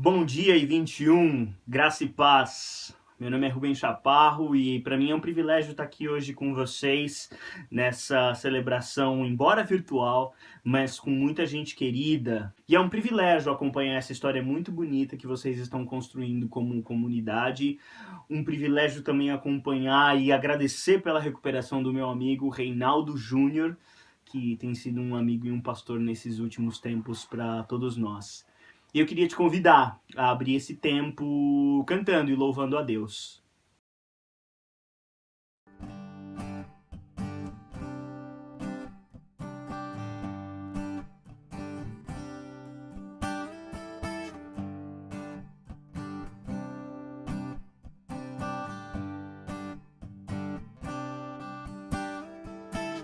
Bom dia e 21, graça e paz. Meu nome é Rubem Chaparro e para mim é um privilégio estar aqui hoje com vocês nessa celebração, embora virtual, mas com muita gente querida. E é um privilégio acompanhar essa história muito bonita que vocês estão construindo como comunidade. Um privilégio também acompanhar e agradecer pela recuperação do meu amigo Reinaldo Júnior, que tem sido um amigo e um pastor nesses últimos tempos para todos nós. E eu queria te convidar a abrir esse tempo cantando e louvando a Deus.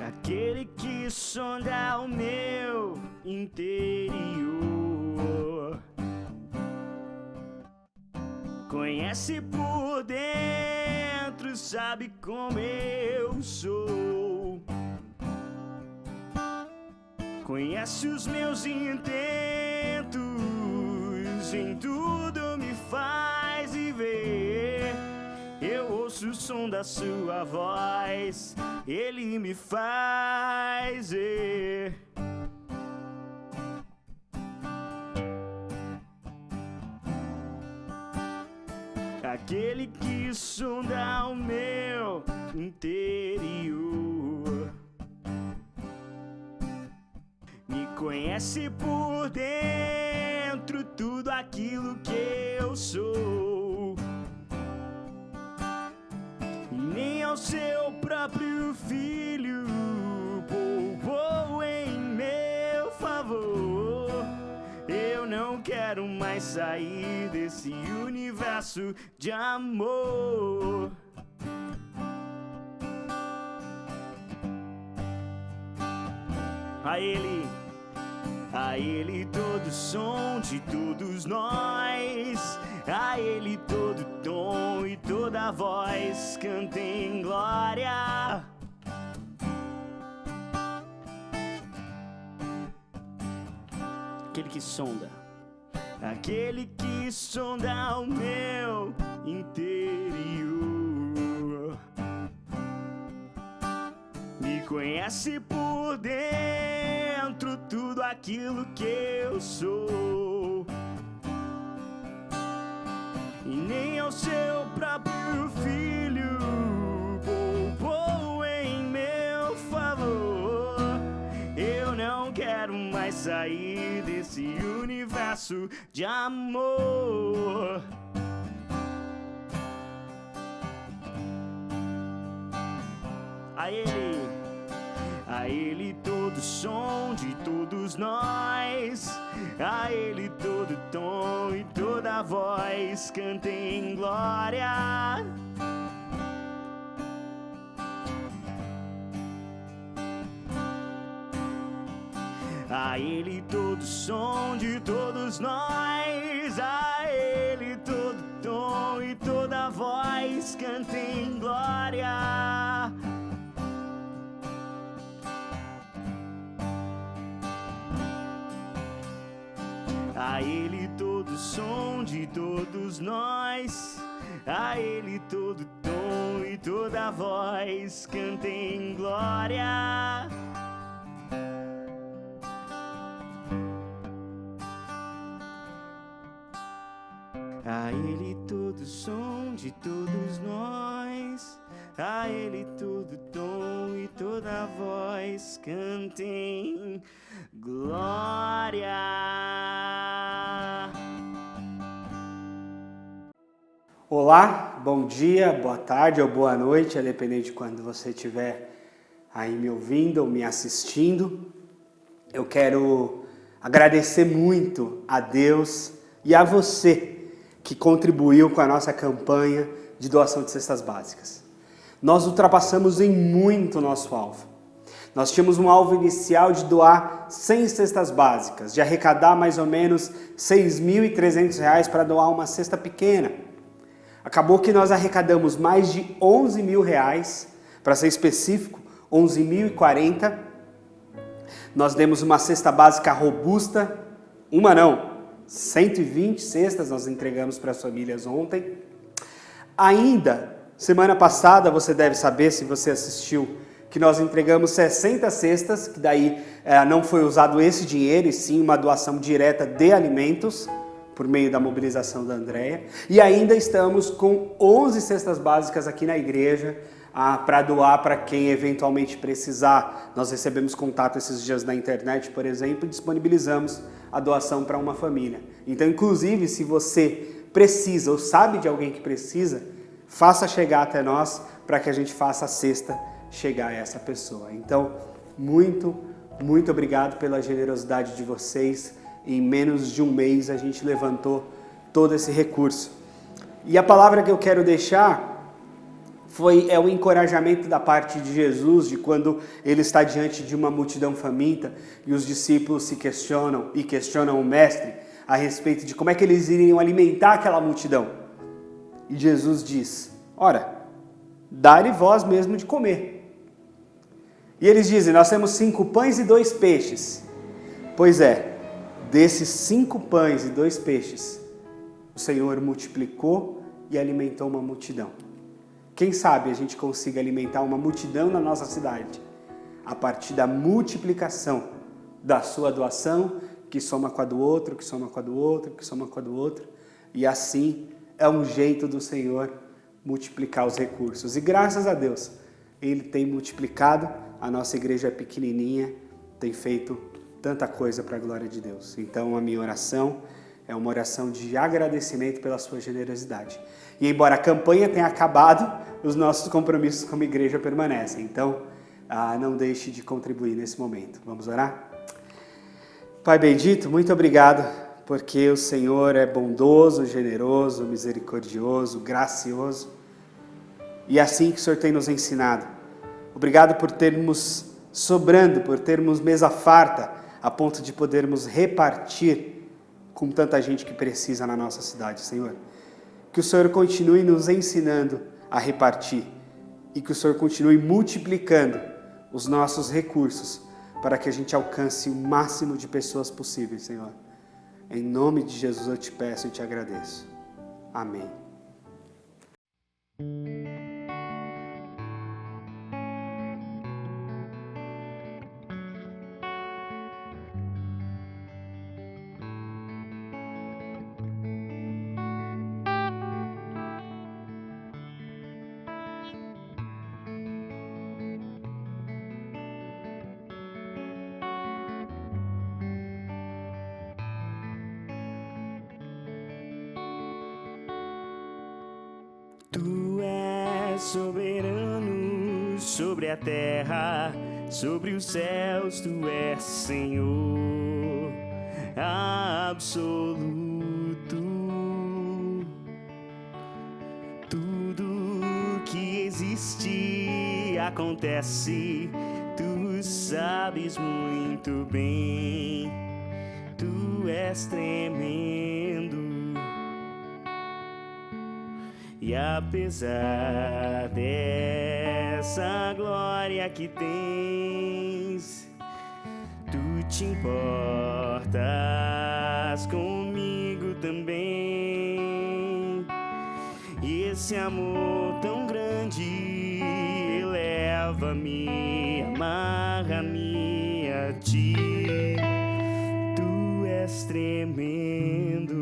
Aquele que sonda o meu interior, conhece por dentro, sabe como eu sou. Conhece os meus intentos, em tudo me faz viver. Eu ouço o som da sua voz, ele me faz ver. Aquele que sonda o meu interior, me conhece por dentro, tudo aquilo que eu sou. E nem ao seu próprio filho poupou em meu favor. Eu não quero mais sair desse universo de amor. A Ele todo som de todos nós, a Ele todo tom e toda voz cantem glória. Aquele que sonda o meu interior, me conhece por dentro, tudo aquilo que eu sou. E nem ao seu próprio filho poupou em meu favor. Eu não quero mais sair desse universo de amor. A Ele todo som de todos nós, a Ele todo tom e toda voz cantem glória. A Ele todo som de todos nós, a Ele todo tom e toda voz cantem glória. A Ele todo som de todos nós, a Ele todo tom e toda voz cantem glória. A Ele todo som de todos nós, a Ele todo tom e toda voz cantem glória. Olá, bom dia, boa tarde ou boa noite, a depender de quando você estiver aí me ouvindo ou me assistindo. Eu quero agradecer muito a Deus e a você que contribuiu com a nossa campanha de doação de cestas básicas. Nós ultrapassamos em muito o nosso alvo. Nós tínhamos um alvo inicial de doar 100 cestas básicas, de arrecadar mais ou menos R$ 6.300 para doar uma cesta pequena. Acabou que nós arrecadamos mais de R$ 11.000, para ser específico, 11.040. Nós demos uma cesta básica robusta, uma não, 120 cestas nós entregamos para as famílias ontem. Ainda, semana passada, você deve saber, se você assistiu, que nós entregamos 60 cestas, que daí não foi usado esse dinheiro, e sim uma doação direta de alimentos, por meio da mobilização da Andréia. E ainda estamos com 11 cestas básicas aqui na igreja, para doar para quem eventualmente precisar. Nós recebemos contato esses dias na internet, por exemplo, e disponibilizamos a doação para uma família. Então, inclusive, se você precisa ou sabe de alguém que precisa, faça chegar até nós para que a gente faça a cesta chegar a essa pessoa. Então, muito obrigado pela generosidade de vocês. Em menos de um mês a gente levantou todo esse recurso. E a palavra que eu quero deixar é o encorajamento da parte de Jesus, de quando ele está diante de uma multidão faminta e os discípulos se questionam e questionam o mestre a respeito de como é que eles iriam alimentar aquela multidão. E Jesus diz: ora, dá-lhe vós mesmo de comer. E eles dizem: nós temos 5 pães e 2 peixes. Pois é, desses 5 pães e 2 peixes, o Senhor multiplicou e alimentou uma multidão. Quem sabe a gente consiga alimentar uma multidão na nossa cidade, a partir da multiplicação da sua doação, que soma com a do outro, que soma com a do outro, que soma com a do outro. E assim é um jeito do Senhor multiplicar os recursos. E graças a Deus, Ele tem multiplicado, a nossa igreja é pequenininha, tem feito tanta coisa para a glória de Deus. Então a minha oração é uma oração de agradecimento pela sua generosidade. E embora a campanha tenha acabado, os nossos compromissos como igreja permanecem. Então, não deixe de contribuir nesse momento. Vamos orar? Pai bendito, muito obrigado, porque o Senhor é bondoso, generoso, misericordioso, gracioso. E é assim que o Senhor tem nos ensinado. Obrigado por termos sobrando, por termos mesa farta, a ponto de podermos repartir com tanta gente que precisa na nossa cidade, Senhor. Que o Senhor continue nos ensinando a repartir e que o Senhor continue multiplicando os nossos recursos para que a gente alcance o máximo de pessoas possíveis, Senhor. Em nome de Jesus eu te peço e te agradeço. Amém. Tu és soberano sobre a terra, sobre os céus, tu és Senhor absoluto. Tudo que existe acontece, tu sabes muito bem, tu és tremendo. E apesar dessa glória que tens, tu te importas comigo também. E esse amor tão grande eleva-me, amarra-me a ti. Tu és tremendo.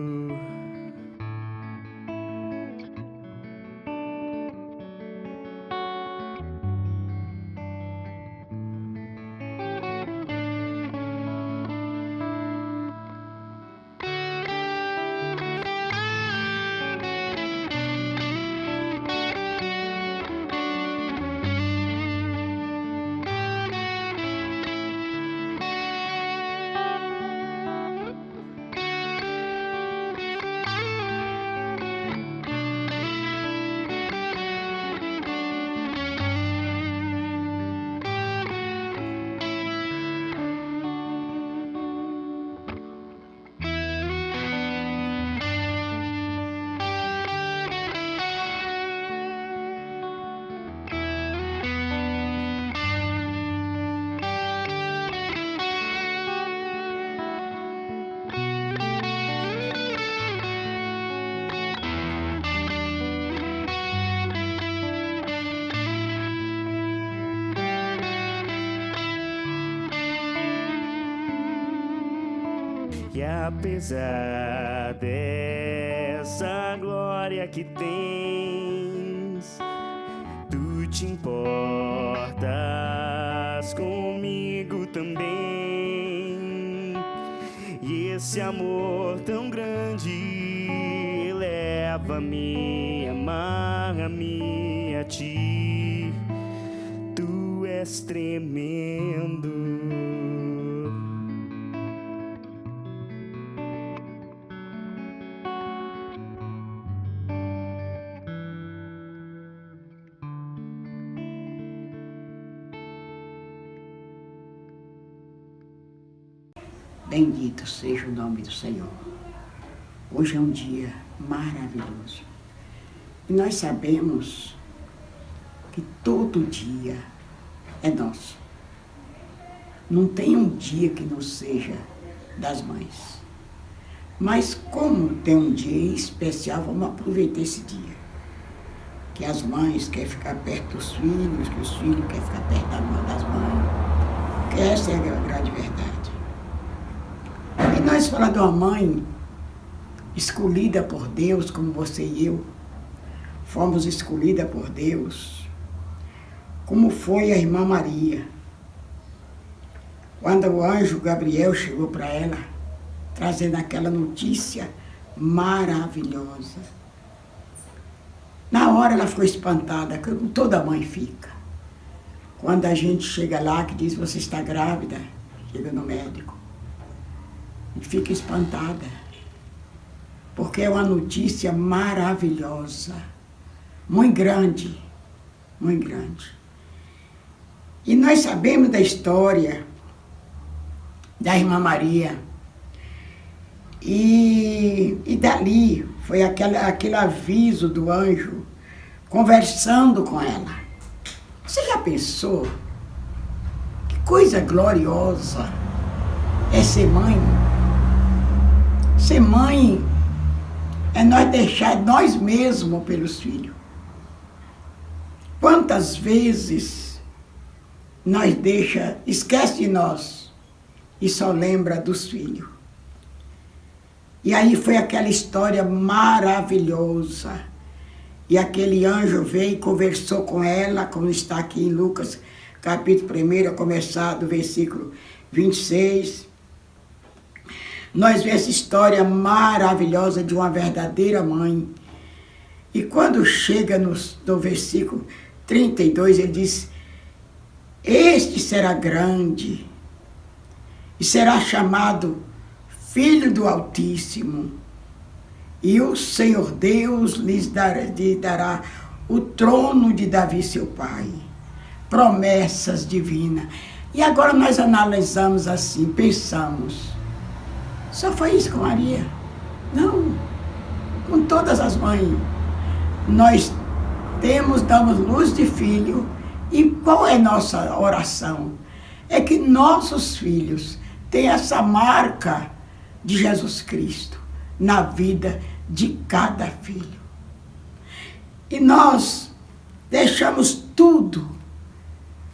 que apesar dessa glória que tens, tu te importas comigo também. E esse amor tão grande leva-me, amarra-me a ti. Tu és tremendo. Bendito seja o nome do Senhor. Hoje é um dia maravilhoso. E nós sabemos que todo dia é nosso. Não tem um dia que não seja das mães. Mas como tem um dia especial, vamos aproveitar esse dia. Que as mães querem ficar perto dos filhos, que os filhos querem ficar perto das mães. Que essa é a grande verdade. E nós falamos de uma mãe escolhida por Deus, como você e eu, fomos escolhidas por Deus, como foi a irmã Maria. Quando o anjo Gabriel chegou para ela, trazendo aquela notícia maravilhosa. Na hora ela ficou espantada, como toda mãe fica. Quando a gente chega lá, que diz, você está grávida, chega no médico. E fica espantada, porque é uma notícia maravilhosa, muito grande, muito grande. E nós sabemos da história da irmã Maria, e dali foi aquele aviso do anjo, conversando com ela. Você já pensou? Que coisa gloriosa é ser mãe? Ser mãe é nós deixar nós mesmos pelos filhos. Quantas vezes nós esquece de nós e só lembra dos filhos. E aí foi aquela história maravilhosa. E aquele anjo veio e conversou com ela, como está aqui em Lucas, capítulo 1, a começar do versículo 26. Nós vemos essa história maravilhosa de uma verdadeira mãe. E quando chega no versículo 32, ele diz, este será grande e será chamado Filho do Altíssimo. E o Senhor Deus lhe dará o trono de Davi, seu pai. Promessas divinas. E agora nós analisamos assim, pensamos. Só foi isso com Maria? Não. Com todas as mães. Nós damos luz de filho. E qual é nossa oração? É que nossos filhos tenham essa marca de Jesus Cristo na vida de cada filho. E nós deixamos tudo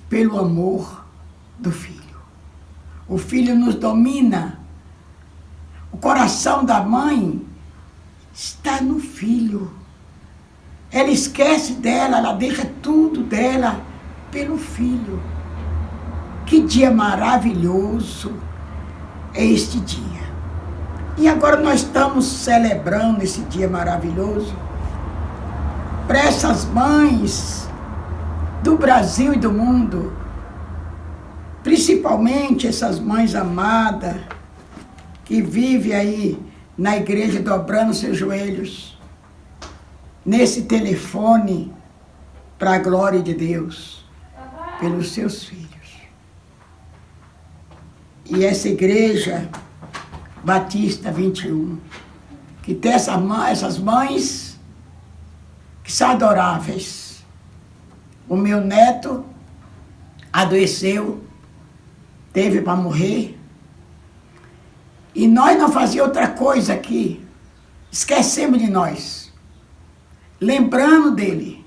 pelo amor do filho. O filho nos domina. O coração da mãe está no filho. Ela esquece dela, ela deixa tudo dela pelo filho. Que dia maravilhoso é este dia. E agora nós estamos celebrando esse dia maravilhoso para essas mães do Brasil e do mundo, principalmente essas mães amadas que vivem aí na igreja dobrando seus joelhos, nesse telefone, para a glória de Deus, pelos seus filhos. E essa igreja Batista 21, que tem essas mães que são adoráveis. O meu neto adoeceu, teve para morrer, e nós não fazíamos outra coisa aqui, esquecemos de nós, lembrando dele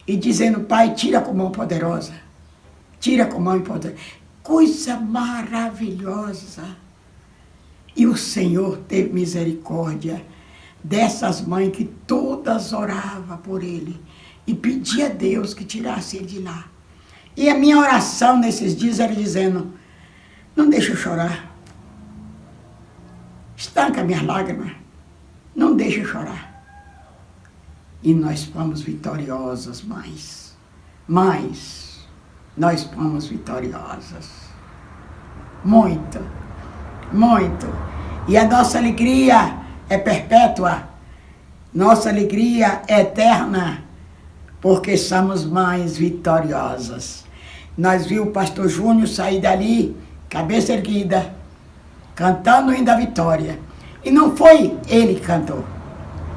e dizendo, pai, tira com mão poderosa, tira com mão poderosa. Coisa maravilhosa. E o Senhor teve misericórdia dessas mães que todas oravam por ele e pedia a Deus que tirasse ele de lá. E a minha oração nesses dias era dizendo, não deixa eu chorar. Estanca minhas lágrimas. Não deixa eu chorar. E nós fomos vitoriosas, mães. Mães, nós fomos vitoriosas. Muito, muito. E a nossa alegria é perpétua. Nossa alegria é eterna. Porque somos mães vitoriosas. Nós vimos o pastor Júnior sair dali, cabeça erguida, cantando o hino da vitória. E não foi ele que cantou.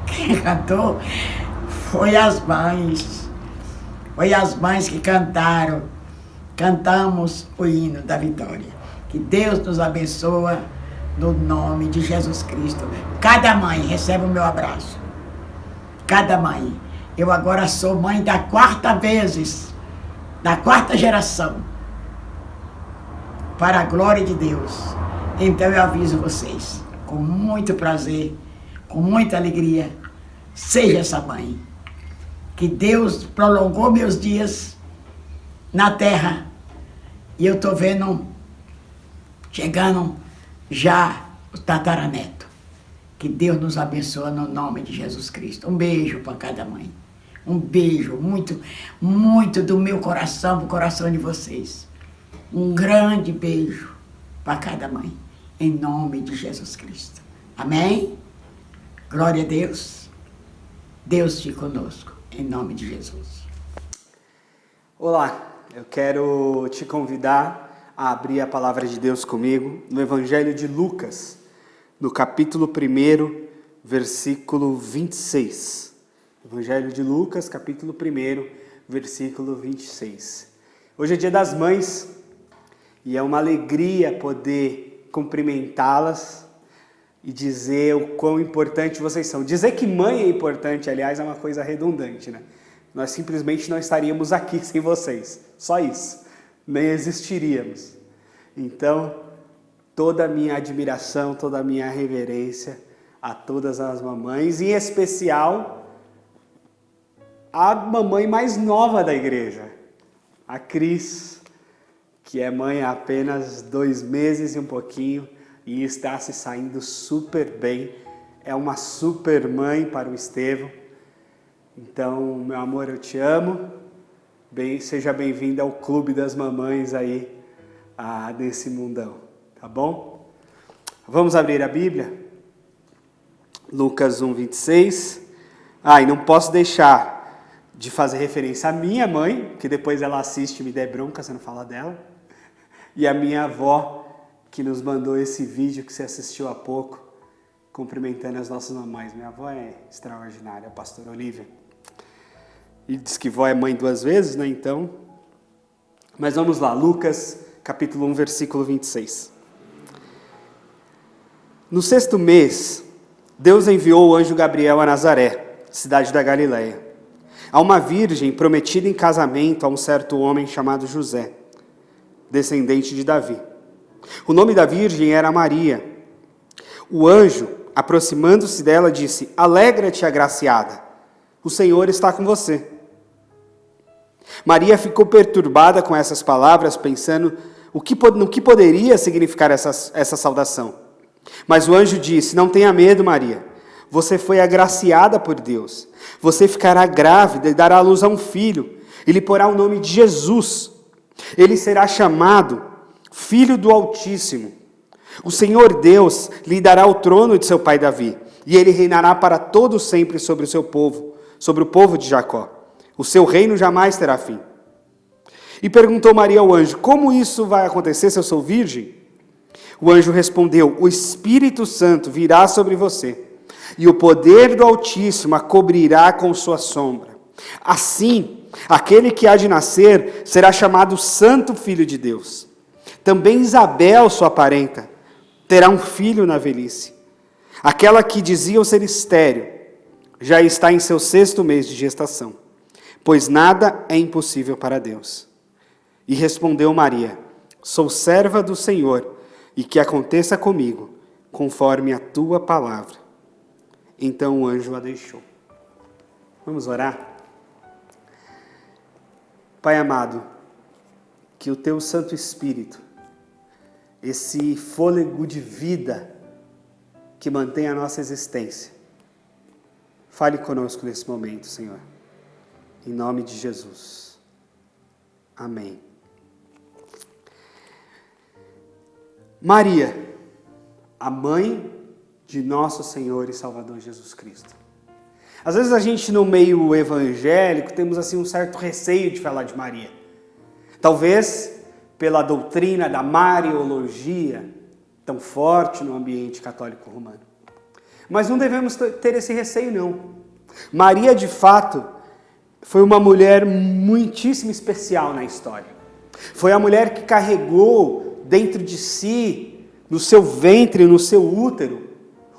Quem cantou foi as mães. Foi as mães que cantaram. Cantamos o hino da vitória. Que Deus nos abençoe no nome de Jesus Cristo. Cada mãe recebe o meu abraço. Cada mãe. Eu agora sou mãe da quarta geração. Para a glória de Deus. Então eu aviso vocês, com muito prazer, com muita alegria, seja essa mãe. Que Deus prolongou meus dias na terra. E eu estou vendo, chegando já o tataraneto. Que Deus nos abençoe no nome de Jesus Cristo. Um beijo para cada mãe. Um beijo, muito, muito do meu coração para o coração de vocês. Um grande beijo para cada mãe. Em nome de Jesus Cristo. Amém? Glória a Deus. Deus te conosco. Em nome de Jesus. Olá, eu quero te convidar a abrir a palavra de Deus comigo no Evangelho de Lucas, no capítulo 1, versículo 26. Evangelho de Lucas, capítulo 1, versículo 26. Hoje é dia das mães e é uma alegria poder cumprimentá-las e dizer o quão importante vocês são. Dizer que mãe é importante, aliás, é uma coisa redundante, né? Nós simplesmente não estaríamos aqui sem vocês. Só isso. Nem existiríamos. Então, toda a minha admiração, toda a minha reverência a todas as mamães, em especial a mamãe mais nova da igreja, a Cris, que é mãe há apenas 2 meses e um pouquinho e está se saindo super bem. É uma super mãe para o Estevão. Então, meu amor, eu te amo. Seja bem-vinda ao clube das mamães aí desse mundão, tá bom? Vamos abrir a Bíblia? Lucas 1, 26. E não posso deixar de fazer referência à minha mãe, que depois ela assiste e me der bronca se eu não falar dela, e a minha avó, que nos mandou esse vídeo que você assistiu há pouco, cumprimentando as nossas mamães. Minha avó é extraordinária, a pastora Olívia. E diz que vó é mãe 2 vezes, né? Então. Mas vamos lá, Lucas, capítulo 1, versículo 26. No 6º mês, Deus enviou o anjo Gabriel a Nazaré, cidade da Galileia, a uma virgem prometida em casamento a um certo homem chamado José, descendente de Davi. O nome da virgem era Maria. O anjo, aproximando-se dela, disse: Alegra-te, agraciada, o Senhor está com você. Maria ficou perturbada com essas palavras, pensando no que poderia significar essa saudação. Mas o anjo disse: Não tenha medo, Maria. Você foi agraciada por Deus. Você ficará grávida e dará à luz a um filho. E lhe porá o nome de Jesus. Ele será chamado Filho do Altíssimo. O Senhor Deus lhe dará o trono de seu pai Davi. E ele reinará para todo sempre sobre o seu povo, sobre o povo de Jacó. O seu reino jamais terá fim. E perguntou Maria ao anjo: Como isso vai acontecer se eu sou virgem? O anjo respondeu: O Espírito Santo virá sobre você, e o poder do Altíssimo a cobrirá com sua sombra. Assim, aquele que há de nascer será chamado Santo Filho de Deus. Também Isabel, sua parenta, terá um filho na velhice. Aquela que diziam ser estéril já está em seu 6º mês de gestação, pois nada é impossível para Deus. E respondeu Maria: Sou serva do Senhor, e que aconteça comigo conforme a tua palavra. Então o anjo a deixou. Vamos orar? Pai amado, que o teu Santo Espírito, esse fôlego de vida que mantém a nossa existência, fale conosco nesse momento, Senhor. Em nome de Jesus. Amém. Maria, a mãe de nosso Senhor e Salvador Jesus Cristo. Às vezes a gente no meio evangélico temos assim um certo receio de falar de Maria. Talvez pela doutrina da Mariologia tão forte no ambiente católico romano. Mas não devemos ter esse receio não. Maria de fato foi uma mulher muitíssimo especial na história. Foi a mulher que carregou dentro de si, no seu ventre, no seu útero,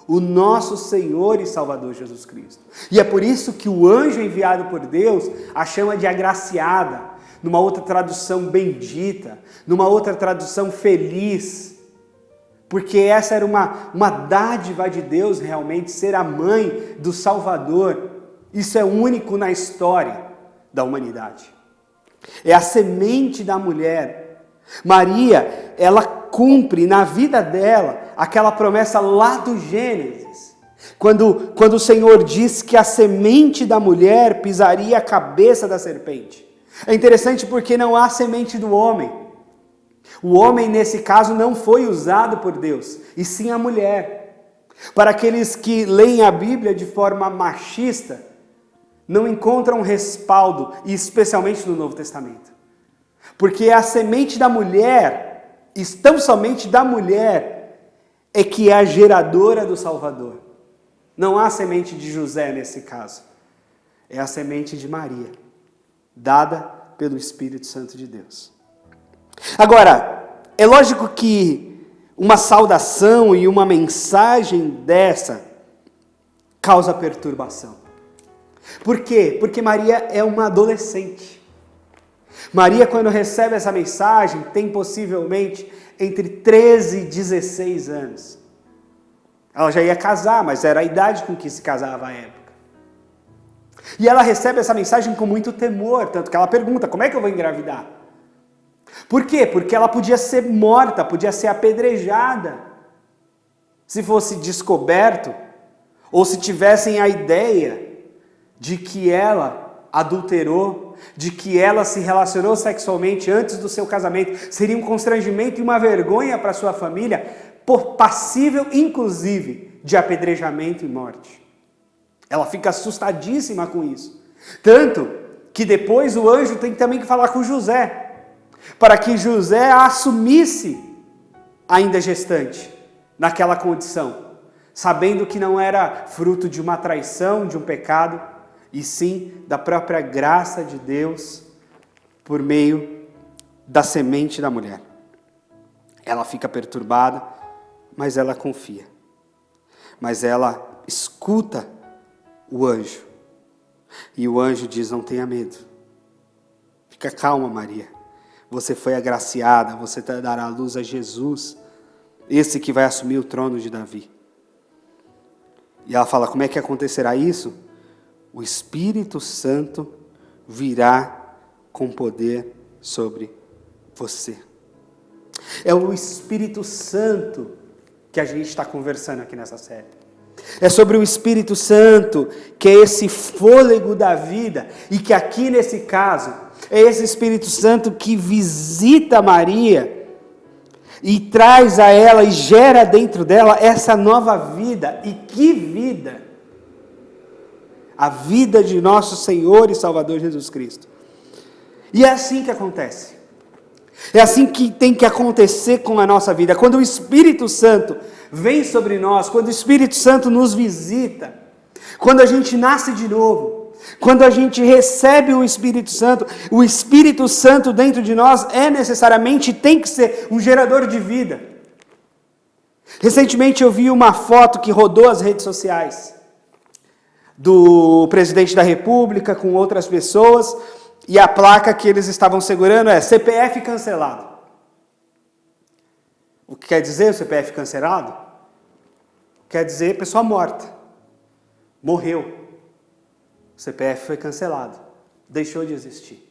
o nosso Senhor e Salvador Jesus Cristo. E é por isso que o anjo enviado por Deus a chama de agraciada, numa outra tradução bendita, numa outra tradução feliz, porque essa era uma dádiva de Deus realmente, ser a mãe do Salvador. Isso é único na história da humanidade. É a semente da mulher. Maria, ela cumpre na vida dela aquela promessa lá do Gênesis, quando o Senhor diz que a semente da mulher pisaria a cabeça da serpente. É interessante porque não há semente do homem. O homem, nesse caso, não foi usado por Deus, e sim a mulher. Para aqueles que leem a Bíblia de forma machista, não encontram respaldo, e especialmente no Novo Testamento. Porque a semente da mulher, tão somente da mulher, é que é a geradora do Salvador. Não há semente de José nesse caso. É a semente de Maria, dada pelo Espírito Santo de Deus. Agora, é lógico que uma saudação e uma mensagem dessa causa perturbação. Por quê? Porque Maria é uma adolescente. Maria, quando recebe essa mensagem, tem possivelmente entre 13 e 16 anos. Ela já ia casar, mas era a idade com que se casava à época. E ela recebe essa mensagem com muito temor, tanto que ela pergunta, como é que eu vou engravidar? Por quê? Porque ela podia ser morta, podia ser apedrejada, se fosse descoberto, ou se tivessem a ideia de que ela adulterou, de que ela se relacionou sexualmente antes do seu casamento. Seria um constrangimento e uma vergonha para sua família, passível inclusive de apedrejamento e morte. Ela fica assustadíssima com isso. Tanto que depois o anjo tem também que falar com José, para que José a assumisse ainda gestante, naquela condição, sabendo que não era fruto de uma traição, de um pecado, e sim da própria graça de Deus por meio da semente da mulher. Ela fica perturbada, mas ela confia. Mas ela escuta o anjo. E o anjo diz, não tenha medo. Fica calma, Maria. Você foi agraciada, você dará à luz a Jesus, esse que vai assumir o trono de Davi. E ela fala, como é que acontecerá isso? O Espírito Santo virá com poder sobre você. É o Espírito Santo que a gente está conversando aqui nessa série. É sobre o Espírito Santo, que é esse fôlego da vida, e que aqui nesse caso, é esse Espírito Santo que visita Maria e traz a ela e gera dentro dela essa nova vida. E que vida! A vida de nosso Senhor e Salvador Jesus Cristo. E é assim que acontece. É assim que tem que acontecer com a nossa vida. Quando o Espírito Santo vem sobre nós, quando o Espírito Santo nos visita, quando a gente nasce de novo, quando a gente recebe o Espírito Santo dentro de nós necessariamente tem que ser um gerador de vida. Recentemente eu vi uma foto que rodou as redes sociais, do presidente da República com outras pessoas, e a placa que eles estavam segurando é CPF cancelado. O que quer dizer o CPF cancelado? quer dizer pessoa morta. Morreu. O CPF foi cancelado. Deixou de existir.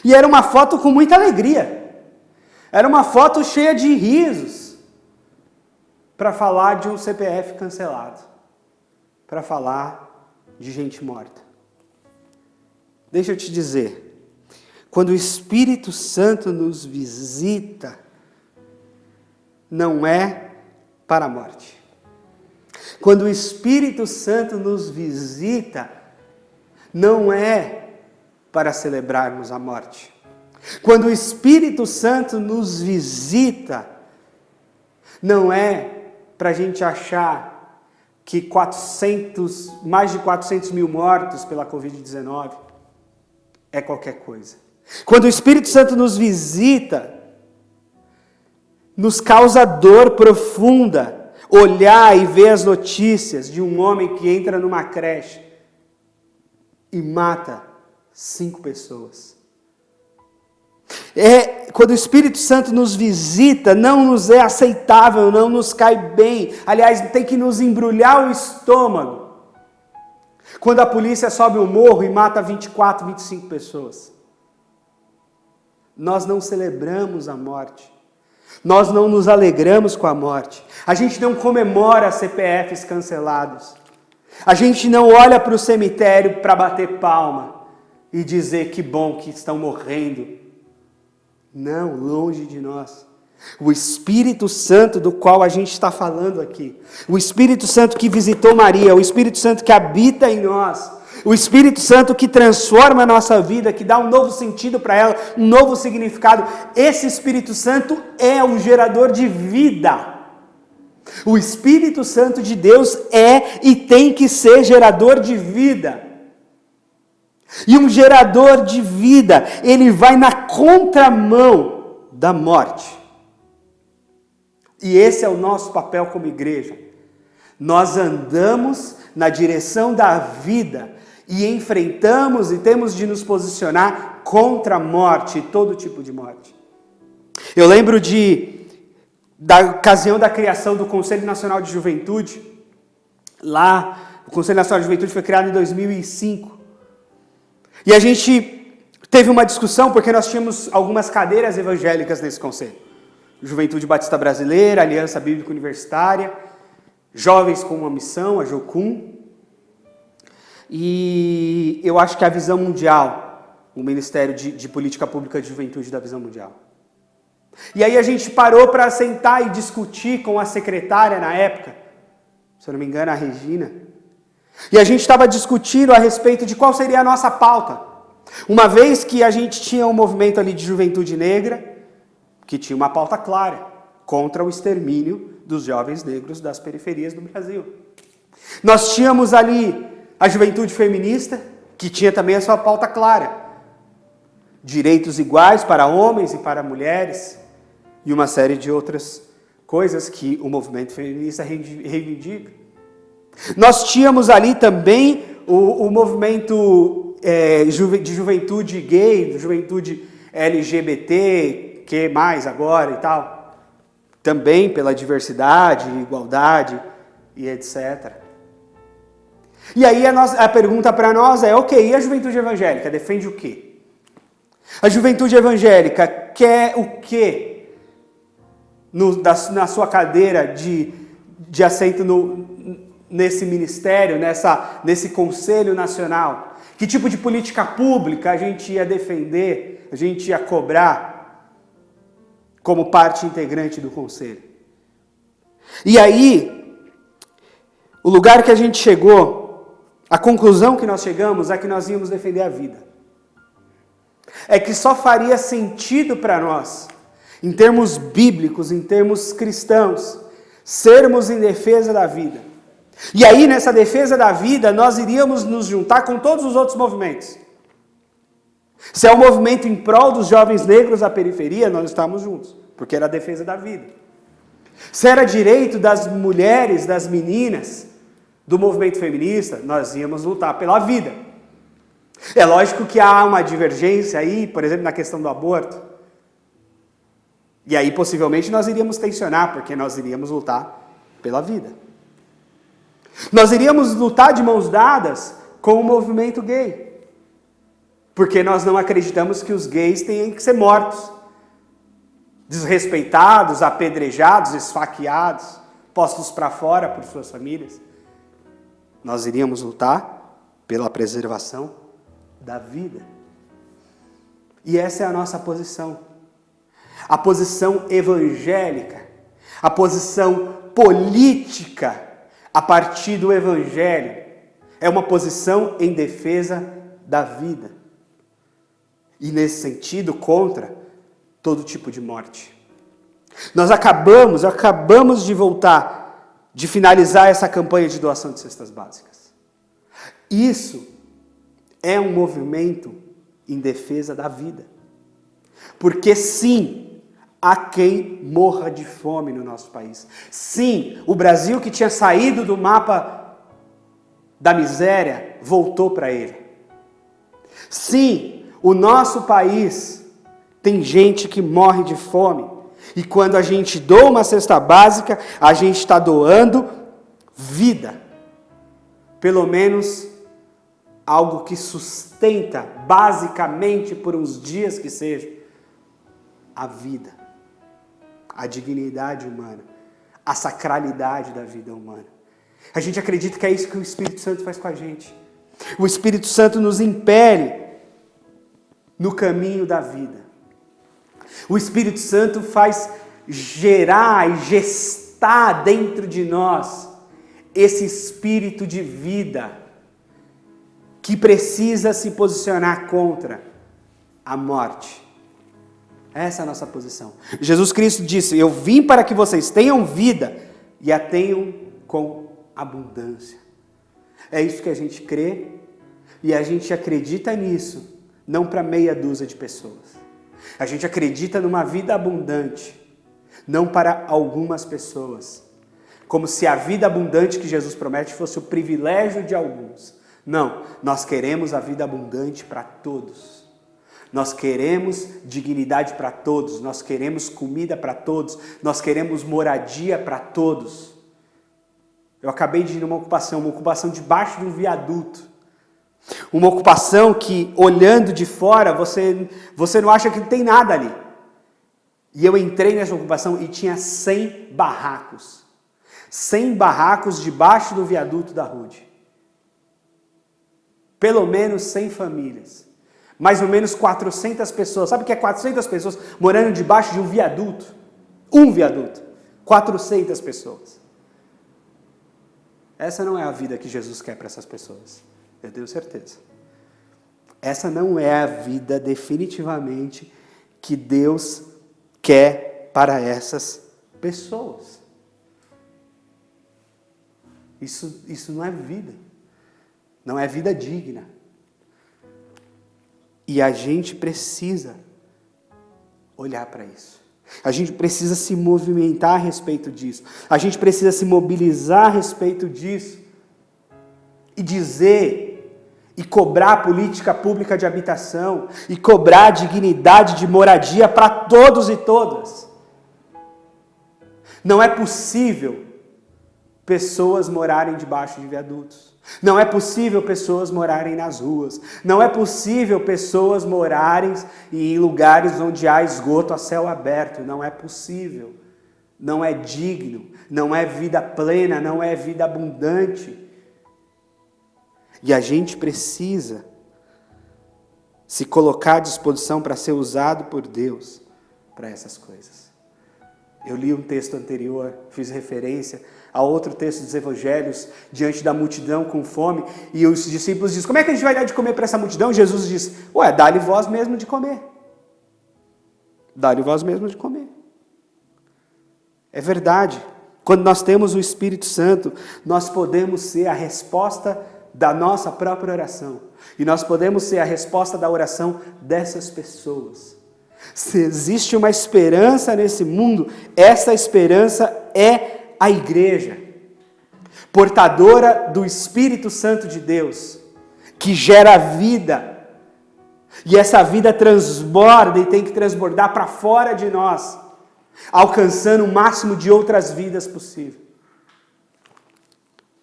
E era uma foto com muita alegria. Era uma foto cheia de risos. Para falar de um CPF cancelado. Para falar de gente morta. Deixa eu te dizer. Quando o Espírito Santo nos visita, não é para a morte. Quando o Espírito Santo nos visita, não é para celebrarmos a morte. Quando o Espírito Santo nos visita, não é para a gente achar que mais de 400 mil mortos pela Covid-19 é qualquer coisa. Quando o Espírito Santo nos visita, nos causa dor profunda olhar e ver as notícias de um homem que entra numa creche e mata 5 pessoas. Quando o Espírito Santo nos visita, não nos é aceitável, não nos cai bem. Aliás, tem que nos embrulhar o estômago. Quando a polícia sobe o morro e mata 24, 25 pessoas. Nós não celebramos a morte. Nós não nos alegramos com a morte. A gente não comemora CPFs cancelados. A gente não olha para o cemitério para bater palma e dizer que bom que estão morrendo. Não, longe de nós. O Espírito Santo do qual a gente está falando aqui, o Espírito Santo que visitou Maria, o Espírito Santo que habita em nós, o Espírito Santo que transforma a nossa vida, que dá um novo sentido para ela, um novo significado, esse Espírito Santo é o gerador de vida. O Espírito Santo de Deus é e tem que ser gerador de vida. E um gerador de vida, ele vai na contramão da morte. E esse é o nosso papel como igreja. Nós andamos na direção da vida e enfrentamos e temos de nos posicionar contra a morte, todo tipo de morte. Eu lembro da ocasião da criação do Conselho Nacional de Juventude. Lá, o Conselho Nacional de Juventude foi criado em 2005. E a gente teve uma discussão porque nós tínhamos algumas cadeiras evangélicas nesse conselho. Juventude Batista Brasileira, Aliança Bíblica Universitária, Jovens com uma Missão, a JOCUM. E eu acho que a Visão Mundial, o Ministério de Política Pública de Juventude da Visão Mundial. E aí a gente parou para sentar e discutir com a secretária na época, se eu não me engano, a Regina. E a gente estava discutindo a respeito de qual seria a nossa pauta. Uma vez que a gente tinha um movimento ali de juventude negra, que tinha uma pauta clara, contra o extermínio dos jovens negros das periferias do Brasil. Nós tínhamos ali a juventude feminista, que tinha também a sua pauta clara. Direitos iguais para homens e para mulheres, e uma série de outras coisas que o movimento feminista reivindica. Nós tínhamos ali também o movimento de juventude gay, de juventude LGBT, que mais agora e tal. Também pela diversidade, igualdade e etc. E aí a pergunta para nós é, ok, e a juventude evangélica defende o quê? A juventude evangélica quer o quê? Na sua cadeira de assento nesse ministério, nesse Conselho Nacional? Que tipo de política pública a gente ia defender, a gente ia cobrar como parte integrante do Conselho? E aí, o lugar que a gente chegou, a conclusão que nós chegamos é que nós íamos defender a vida. É que só faria sentido para nós, em termos bíblicos, em termos cristãos, sermos em defesa da vida. E aí, nessa defesa da vida, nós iríamos nos juntar com todos os outros movimentos. Se é um movimento em prol dos jovens negros da periferia, nós estamos juntos, porque era a defesa da vida. Se era direito das mulheres, das meninas, do movimento feminista, nós íamos lutar pela vida. É lógico que há uma divergência aí, por exemplo, na questão do aborto. E aí, possivelmente, nós iríamos tensionar, porque nós iríamos lutar pela vida. Nós iríamos lutar de mãos dadas com o movimento gay, porque nós não acreditamos que os gays tenham que ser mortos, desrespeitados, apedrejados, esfaqueados, postos para fora por suas famílias. Nós iríamos lutar pela preservação da vida. E essa é a nossa posição. A posição evangélica, a posição política a partir do evangelho, é uma posição em defesa da vida. E nesse sentido, contra todo tipo de morte. Nós acabamos de voltar, de finalizar essa campanha de doação de cestas básicas. Isso é um movimento em defesa da vida. Porque sim, há quem morra de fome no nosso país. Sim, o Brasil, que tinha saído do mapa da miséria, voltou para ele. Sim, o nosso país tem gente que morre de fome. E quando a gente doa uma cesta básica, a gente está doando vida. Pelo menos algo que sustenta, basicamente, por uns dias que seja, a vida, a dignidade humana, a sacralidade da vida humana. A gente acredita que é isso que o Espírito Santo faz com a gente. O Espírito Santo nos impele no caminho da vida. O Espírito Santo faz gerar e gestar dentro de nós esse espírito de vida que precisa se posicionar contra a morte. Essa é a nossa posição. Jesus Cristo disse: eu vim para que vocês tenham vida e a tenham com abundância. É isso que a gente crê e a gente acredita nisso, não para meia dúzia de pessoas. A gente acredita numa vida abundante, não para algumas pessoas. Como se a vida abundante que Jesus promete fosse o privilégio de alguns. Não, nós queremos a vida abundante para todos. Nós queremos dignidade para todos, nós queremos comida para todos, nós queremos moradia para todos. Eu acabei de ir numa ocupação debaixo de um viaduto. Uma ocupação que, olhando de fora, você não acha que tem nada ali. E eu entrei nessa ocupação e tinha 100 barracos. 100 barracos debaixo do viaduto da Rude. Pelo menos 100 famílias. Mais ou menos 400 pessoas. Sabe o que é 400 pessoas morando debaixo de um viaduto? Um viaduto. 400 pessoas. Essa não é a vida que Jesus quer para essas pessoas. Eu tenho certeza. Essa não é a vida definitivamente que Deus quer para essas pessoas. Isso não é vida. Não é vida digna. E a gente precisa olhar para isso. A gente precisa se movimentar a respeito disso. A gente precisa se mobilizar a respeito disso. E dizer, e cobrar política pública de habitação, e cobrar dignidade de moradia para todos e todas. Não é possível pessoas morarem debaixo de viadutos. Não é possível pessoas morarem nas ruas. Não é possível pessoas morarem em lugares onde há esgoto a céu aberto. Não é possível. Não é digno. Não é vida plena. Não é vida abundante. E a gente precisa se colocar à disposição para ser usado por Deus para essas coisas. Eu li um texto anterior, fiz referência a outro texto dos evangelhos, diante da multidão com fome, e os discípulos dizem: como é que a gente vai dar de comer para essa multidão? Jesus diz: dá-lhe vós mesmo de comer. Dá-lhe vós mesmo de comer. É verdade. Quando nós temos o Espírito Santo, nós podemos ser a resposta da nossa própria oração. E nós podemos ser a resposta da oração dessas pessoas. Se existe uma esperança nesse mundo, essa esperança é a igreja, portadora do Espírito Santo de Deus, que gera vida, e essa vida transborda e tem que transbordar para fora de nós, alcançando o máximo de outras vidas possível.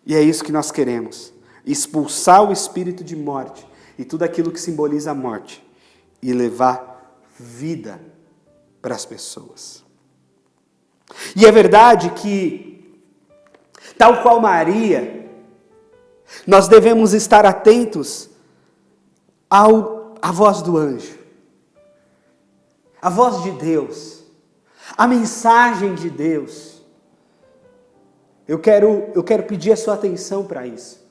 E é isso que nós queremos. Expulsar o espírito de morte e tudo aquilo que simboliza a morte e levar vida para as pessoas. E é verdade que, tal qual Maria, nós devemos estar atentos à voz do anjo, à voz de Deus, à mensagem de Deus. Eu quero pedir a sua atenção para isso.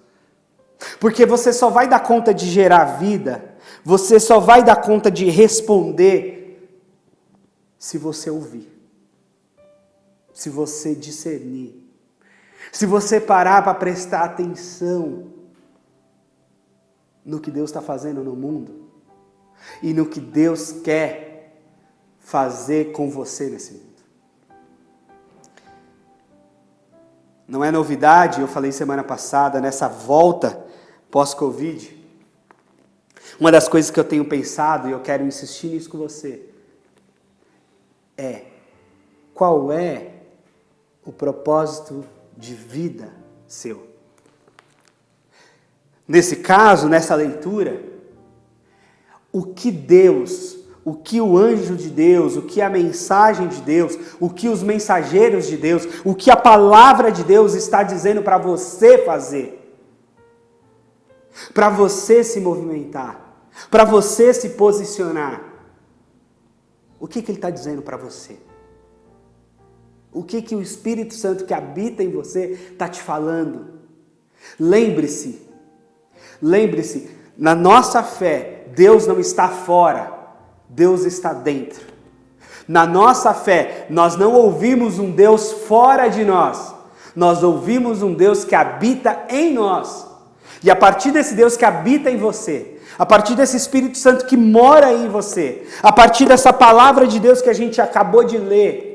Porque você só vai dar conta de gerar vida, você só vai dar conta de responder se você ouvir, se você discernir, se você parar para prestar atenção no que Deus está fazendo no mundo e no que Deus quer fazer com você nesse mundo. Não é novidade, eu falei semana passada, nessa volta pós-Covid, uma das coisas que eu tenho pensado, e eu quero insistir nisso com você, é qual é o propósito de vida seu. Nesse caso, nessa leitura, o que Deus, o que o anjo de Deus, o que a mensagem de Deus, o que os mensageiros de Deus, o que a palavra de Deus está dizendo para você fazer, para você se movimentar, para você se posicionar. O que Ele está dizendo para você? O que o Espírito Santo que habita em você está te falando? Lembre-se, na nossa fé, Deus não está fora, Deus está dentro. Na nossa fé, nós não ouvimos um Deus fora de nós, nós ouvimos um Deus que habita em nós. E a partir desse Deus que habita em você, a partir desse Espírito Santo que mora em você, a partir dessa palavra de Deus que a gente acabou de ler,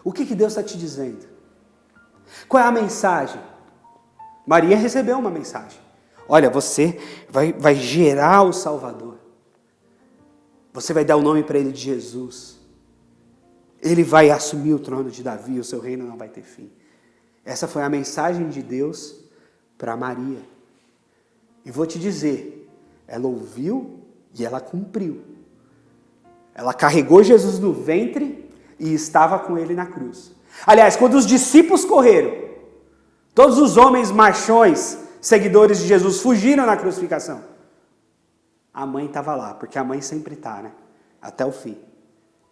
o que Deus está te dizendo? Qual é a mensagem? Maria recebeu uma mensagem. Olha, você vai gerar o Salvador. Você vai dar o nome para ele de Jesus. Ele vai assumir o trono de Davi, o seu reino não vai ter fim. Essa foi a mensagem de Deus para Maria. E vou te dizer, ela ouviu e ela cumpriu. Ela carregou Jesus no ventre e estava com ele na cruz. Aliás, quando os discípulos correram, todos os homens machões, seguidores de Jesus, fugiram na crucificação. A mãe estava lá, porque a mãe sempre está, né? Até o fim.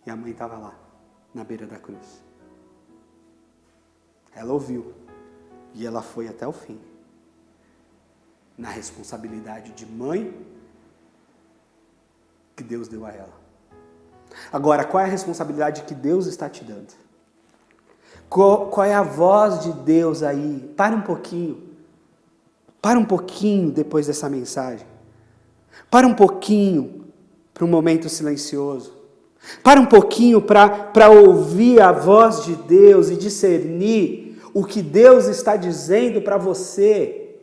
E a mãe estava lá, na beira da cruz. Ela ouviu. E ela foi até o fim. Na responsabilidade de mãe que Deus deu a ela. Agora, qual é a responsabilidade que Deus está te dando? Qual é a voz de Deus aí? Para um pouquinho. Para um pouquinho depois dessa mensagem. Para um pouquinho para um momento silencioso. Para um pouquinho para ouvir a voz de Deus e discernir o que Deus está dizendo para você.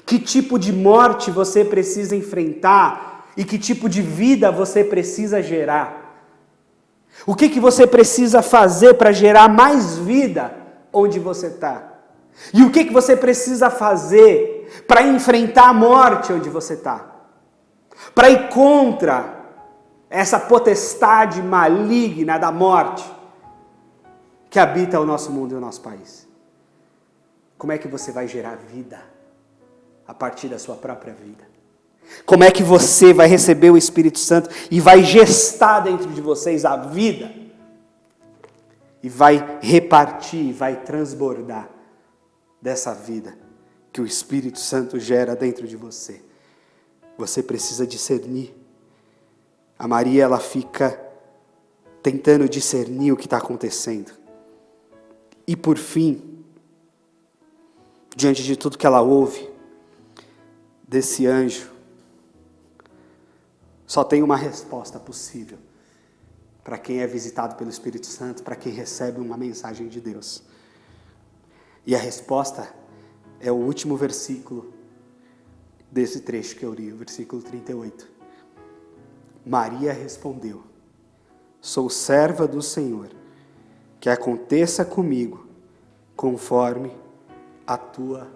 Que tipo de morte você precisa enfrentar e que tipo de vida você precisa gerar. O que você precisa fazer para gerar mais vida onde você está? E o que você precisa fazer para enfrentar a morte onde você está? Para ir contra essa potestade maligna da morte que habita o nosso mundo e o nosso país. Como é que você vai gerar vida a partir da sua própria vida? Como é que você vai receber o Espírito Santo e vai gestar dentro de vocês a vida? E vai repartir, vai transbordar dessa vida que o Espírito Santo gera dentro de você. Você precisa discernir. A Maria, ela fica tentando discernir o que está acontecendo. E por fim, diante de tudo que ela ouve desse anjo, só tem uma resposta possível para quem é visitado pelo Espírito Santo, para quem recebe uma mensagem de Deus. E a resposta é o último versículo desse trecho que eu li, o versículo 38. Maria respondeu: sou serva do Senhor, que aconteça comigo conforme a tua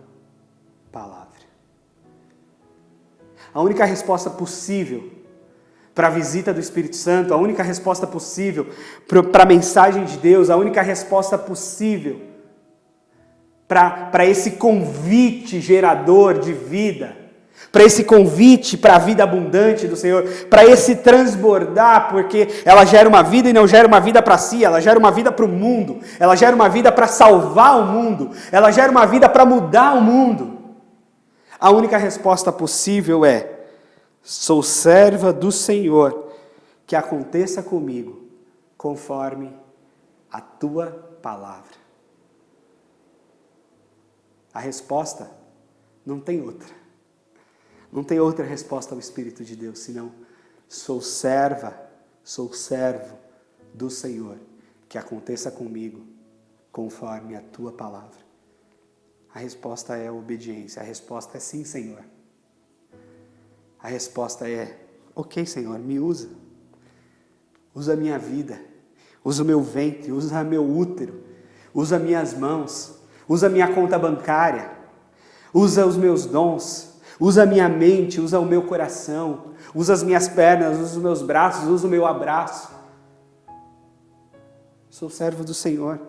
palavra. A única resposta possível para a visita do Espírito Santo, a única resposta possível para a mensagem de Deus, a única resposta possível para esse convite gerador de vida, para esse convite para a vida abundante do Senhor, para esse transbordar, porque ela gera uma vida e não gera uma vida para si, ela gera uma vida para o mundo, ela gera uma vida para salvar o mundo, ela gera uma vida para mudar o mundo. A única resposta possível é: sou serva do Senhor, que aconteça comigo conforme a tua palavra. A resposta não tem outra. Não tem outra resposta ao Espírito de Deus, senão: sou serva, sou servo do Senhor, que aconteça comigo conforme a tua palavra. A resposta é obediência, a resposta é sim, Senhor. A resposta é: ok, Senhor, me usa. Usa a minha vida, usa o meu ventre, usa meu útero, usa minhas mãos, usa minha conta bancária, usa os meus dons, usa a minha mente, usa o meu coração, usa as minhas pernas, usa os meus braços, usa o meu abraço. Sou servo do Senhor.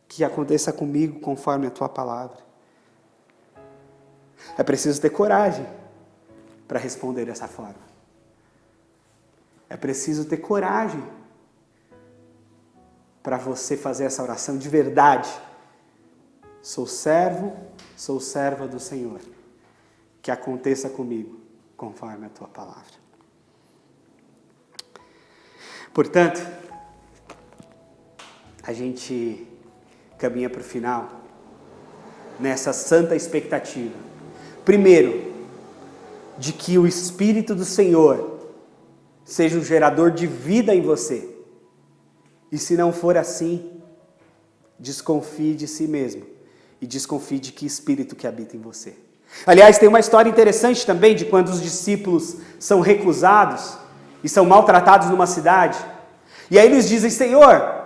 Que aconteça comigo conforme a tua palavra. É preciso ter coragem para responder dessa forma. É preciso ter coragem para você fazer essa oração de verdade. Sou servo, sou serva do Senhor. Que aconteça comigo conforme a tua palavra. Portanto, a gente caminha para o final nessa santa expectativa. Primeiro, de que o Espírito do Senhor seja um gerador de vida em você. E se não for assim, desconfie de si mesmo e desconfie de que Espírito que habita em você. Aliás, tem uma história interessante também de quando os discípulos são recusados e são maltratados numa cidade. E aí eles dizem: Senhor,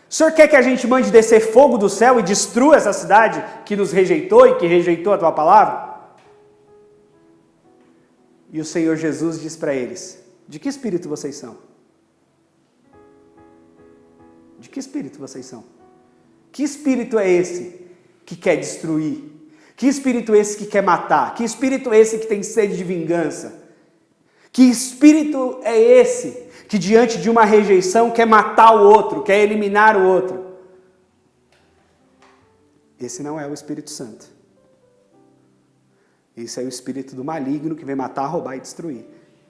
o Senhor quer que a gente mande descer fogo do céu e destrua essa cidade que nos rejeitou e que rejeitou a tua palavra? E o Senhor Jesus diz para eles: de que espírito vocês são? De que espírito vocês são? Que espírito é esse que quer destruir? Que espírito é esse que quer matar? Que espírito é esse que tem sede de vingança? Que espírito é esse que diante de uma rejeição quer matar o outro, quer eliminar o outro? Esse não é o Espírito Santo. Esse é o espírito do maligno que vem matar, roubar e destruir.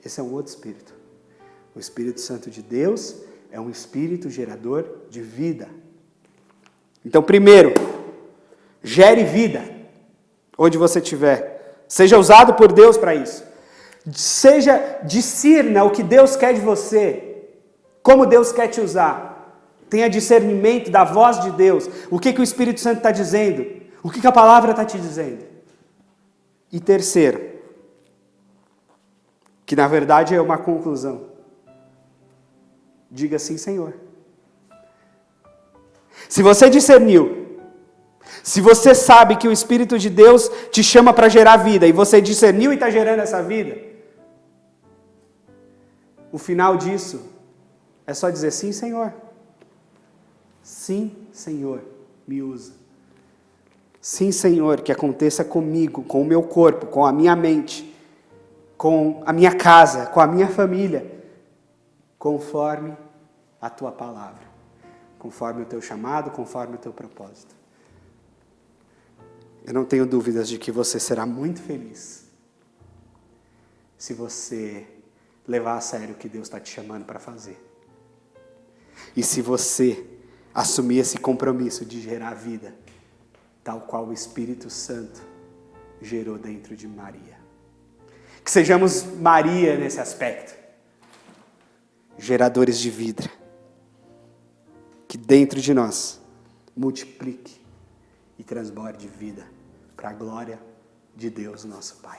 Esse é um outro espírito. O Espírito Santo de Deus é um espírito gerador de vida. Então, primeiro, gere vida onde você estiver. Seja usado por Deus para isso. Discirna o que Deus quer de você, como Deus quer te usar. Tenha discernimento da voz de Deus. O que o Espírito Santo está dizendo? O que a palavra está te dizendo? E terceiro, que na verdade é uma conclusão. Diga sim, Senhor. Se você discerniu, se você sabe que o Espírito de Deus te chama para gerar vida, e você discerniu e está gerando essa vida, o final disso é só dizer sim, Senhor. Sim, Senhor, me usa. Sim, Senhor, que aconteça comigo, com o meu corpo, com a minha mente, com a minha casa, com a minha família, conforme a tua palavra, conforme o teu chamado, conforme o teu propósito. Eu não tenho dúvidas de que você será muito feliz se você levar a sério o que Deus está te chamando para fazer. E se você assumir esse compromisso de gerar vida, tal qual o Espírito Santo gerou dentro de Maria. Que sejamos Maria nesse aspecto. Geradores de vida. Que dentro de nós multiplique e transborde vida para a glória de Deus, nosso Pai.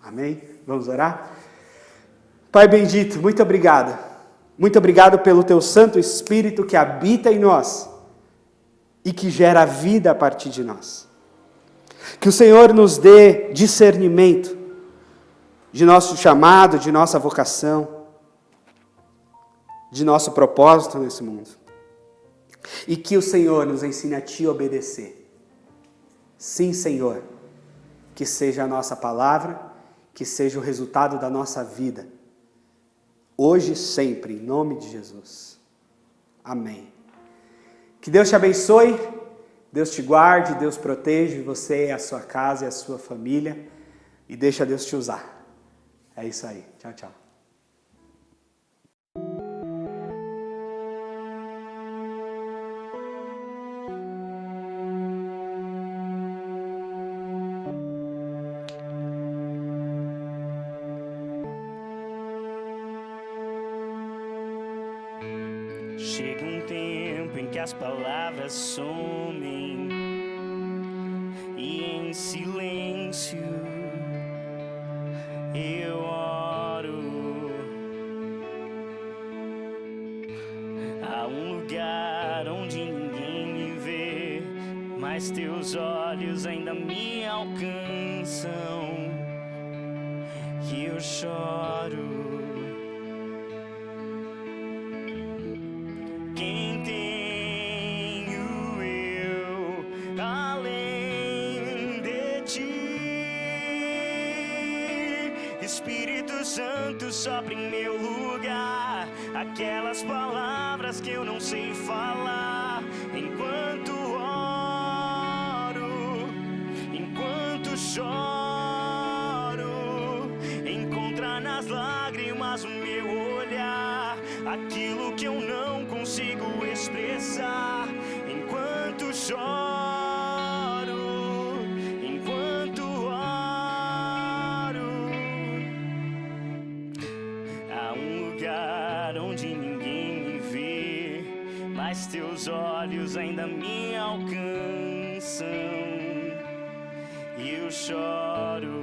Amém? Vamos orar? Pai bendito, muito obrigado. Muito obrigado pelo Teu Santo Espírito que habita em nós. e que gera vida a partir de nós. Que o Senhor nos dê discernimento de nosso chamado, de nossa vocação, de nosso propósito nesse mundo. E que o Senhor nos ensine a Te obedecer. Sim, Senhor, que seja a nossa palavra, que seja o resultado da nossa vida, hoje e sempre, em nome de Jesus. Amém. Que Deus te abençoe, Deus te guarde, Deus proteja você, a sua casa e a sua família, e deixa Deus te usar. É isso aí. Tchau, tchau. Chega um tempo em que as palavras somem e em silêncio eu oro. Há um lugar onde ninguém me vê, mas teus olhos ainda me alcançam e eu choro. Quem tenho eu além de ti? Espírito Santo, sopra em meu lugar aquelas palavras que eu não sei falar. Enquanto oro, enquanto choro, encontra nas lágrimas o meu olhar aquilo que eu não consigo expressar. Enquanto choro, enquanto oro, há um lugar onde ninguém me vê, mas teus olhos ainda me alcançam e eu choro.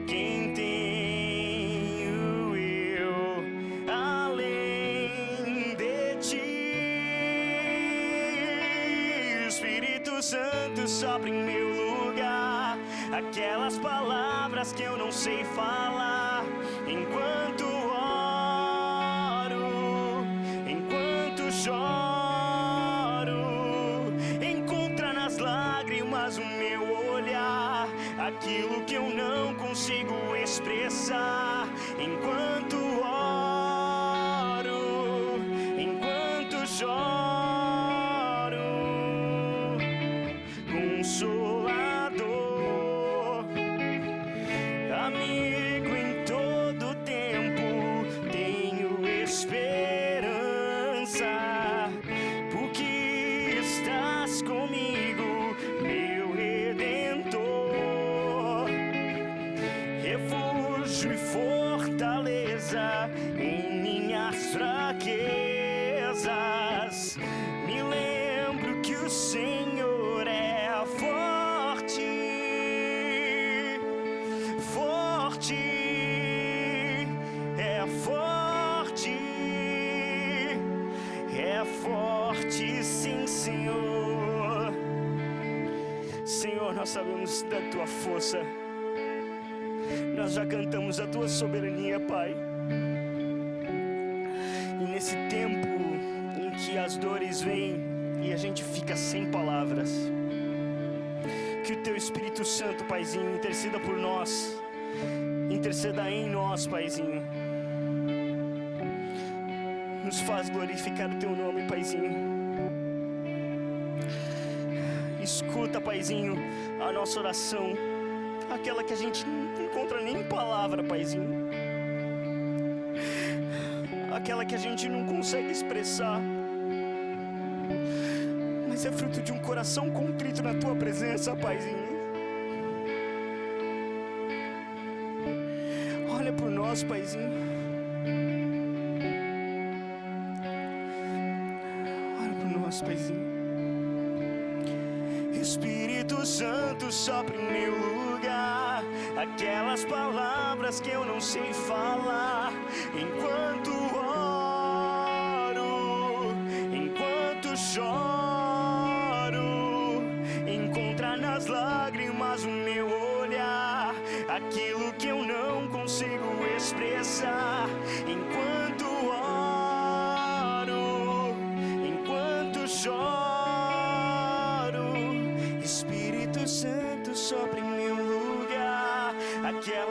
Quem tenho eu além de ti? Espírito Santo, sopra em meu lugar aquelas palavras que eu não sei falar. Enquanto oro, enquanto choro, encontra nas lágrimas o meu olhar aquilo que eu não consigo expressar. Enquanto oro, enquanto choro, Consolador, amigo em todo tempo, tenho esperança, porque estás comigo, meu Redentor, refúgio e fortaleza em minhas fraquezas. Me lembro que o Senhor é forte, forte, é forte, é forte, sim, Senhor. Senhor, nós sabemos da tua força, nós já cantamos a tua soberania, Pai. E nesse tempo em que as dores vêm e a gente fica sem palavras, que o teu Espírito Santo, Paizinho, interceda por nós, interceda em nós, Paizinho. Nos faz glorificar o teu nome, Paizinho. Escuta, Paizinho, a nossa oração, aquela que a gente não encontra nem palavra, Paizinho, aquela que a gente não consegue expressar, mas é fruto de um coração contrito na tua presença, Paizinho. Olha por nós, Paizinho. Olha por nós, Paizinho. Espírito Santo, sopra em meu lugar aquelas palavras que eu não sei falar. Enquanto oro,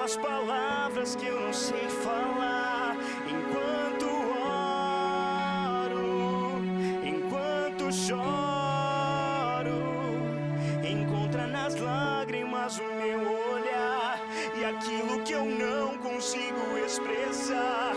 as palavras que eu não sei falar. Enquanto oro, enquanto choro, encontra nas lágrimas o meu olhar e aquilo que eu não consigo expressar.